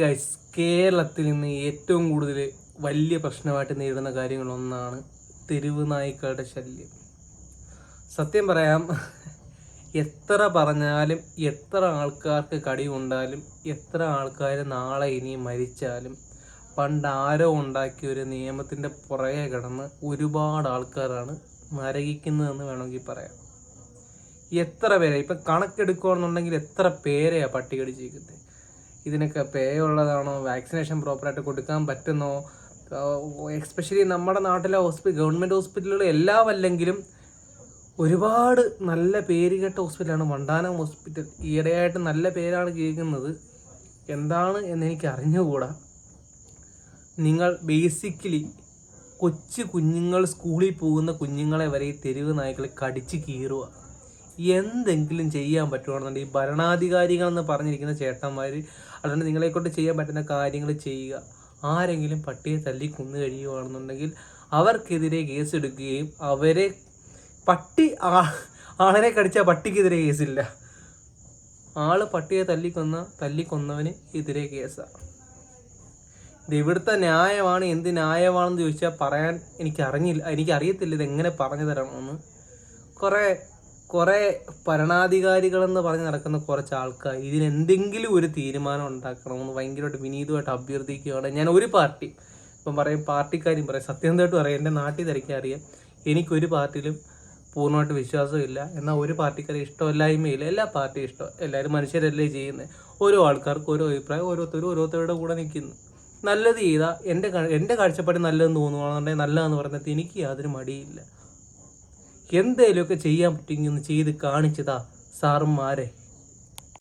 Guys, കേരളത്തിൽ ഇന്ന് ഏറ്റവും കൂടുതൽ വലിയ പ്രശ്നമായിട്ട് നേരിടുന്ന കാര്യങ്ങളൊന്നാണ് തെരുവ് നായ്ക്കളുടെ ശല്യം. സത്യം പറയാം, എത്ര പറഞ്ഞാലും എത്ര ആൾക്കാർക്ക് കടി കൊണ്ടാലും എത്ര ആൾക്കാർ നാളെ ഇനി മരിച്ചാലും പണ്ട് ആരോ ഉണ്ടാക്കിയ ഒരു നിയമത്തിൻ്റെ പുറകെ കിടന്ന് ഒരുപാട് ആൾക്കാരാണ് നരകിക്കുന്നതെന്ന് വേണമെങ്കിൽ പറയാം. എത്ര പേരെ ഇപ്പം കണക്കെടുക്കുകയാണെന്നുണ്ടെങ്കിൽ എത്ര പേരെയാണ് പട്ടി കടിച്ചിരിക്കുന്നത്. ഇതിനൊക്കെ പേ ഉള്ളതാണോ, വാക്സിനേഷൻ പ്രോപ്പറായിട്ട് കൊടുക്കാൻ പറ്റുന്നോ, എസ്പെഷ്യലി നമ്മുടെ നാട്ടിലെ ഗവൺമെൻറ് ഹോസ്പിറ്റലുകൾ എല്ലാം അല്ലെങ്കിലും ഒരുപാട് നല്ല പേര് കേട്ട ഹോസ്പിറ്റലാണ് വണ്ടാനം ഹോസ്പിറ്റൽ. ഈയിടെയായിട്ട് നല്ല പേരാണ് കേൾക്കുന്നത്. എന്താണ് എന്നെനിക്ക് അറിഞ്ഞുകൂടാ. നിങ്ങൾ ബേസിക്കലി കൊച്ചു കുഞ്ഞുങ്ങൾ, സ്കൂളിൽ പോകുന്ന കുഞ്ഞുങ്ങളെ വരെ ഈ തെരുവ് നായ്ക്കൾ കടിച്ച് കീറുക. എന്തെങ്കിലും ചെയ്യാൻ പറ്റുകയാണെന്നുണ്ടെങ്കിൽ ഈ ഭരണാധികാരികളെന്ന് പറഞ്ഞിരിക്കുന്ന ചേട്ടന്മാർ അതുകൊണ്ട് നിങ്ങളെക്കൊണ്ട് ചെയ്യാൻ പറ്റുന്ന കാര്യങ്ങൾ ചെയ്യുക. ആരെങ്കിലും പട്ടിയെ തല്ലി കൊന്നു കഴിയുകയാണെന്നുണ്ടെങ്കിൽ അവർക്കെതിരെ കേസെടുക്കുകയും അവരെ ആളെ കടിച്ചാൽ പട്ടിക്കെതിരെ കേസില്ല. പട്ടിയെ തല്ലിക്കൊന്നവന് എതിരെ കേസാണ്. ഇത് ഇവിടുത്തെ ന്യായമാണ്. എന്ത് ന്യായമാണെന്ന് ചോദിച്ചാൽ പറയാൻ എനിക്കറിയത്തില്ല ഇതെങ്ങനെ പറഞ്ഞു തരണമെന്ന്. കുറേ ഭരണാധികാരികളെന്ന് പറഞ്ഞ് നടക്കുന്ന കുറച്ച് ആൾക്കാർ ഇതിനെന്തെങ്കിലും ഒരു തീരുമാനം ഉണ്ടാക്കണമെന്ന് ഭയങ്കരമായിട്ട് വിനീതമായിട്ട് അഭ്യർത്ഥിക്കുകയാണ്. ഞാൻ ഒരു പാർട്ടി ഇപ്പം പറയും, പാർട്ടിക്കാരും പറയും, സത്യമായിട്ട് പറയും, എൻ്റെ നാട്ടിൽ തിരക്കാൻ അറിയാം, എനിക്കൊരു പാർട്ടിയിലും പൂർണ്ണമായിട്ട് വിശ്വാസമില്ല. എന്നാൽ ഒരു പാർട്ടിക്കാരെ ഇഷ്ടമില്ലായ്മയില്ല. എല്ലാ പാർട്ടിയും ഇഷ്ടം, എല്ലാവരും മനുഷ്യരല്ലേ ചെയ്യുന്നത്. ഓരോ ആൾക്കാർക്ക് ഓരോ അഭിപ്രായം, ഓരോരുത്തരുടെ കൂടെ നിൽക്കുന്നു. നല്ലത് ചെയ്താൽ എൻ്റെ കാഴ്ചപ്പാട് നല്ലതെന്ന് തോന്നുകയാണെന്നുണ്ടെങ്കിൽ നല്ലതെന്ന് പറഞ്ഞിട്ട് എനിക്ക് യാതൊരു മടിയില്ല. എന്തെങ്കിലുമൊക്കെ ചെയ്യാൻ പറ്റുമെങ്കിൽ ഒന്ന് ചെയ്ത് കാണിച്ചതാ സാറുമാരെ.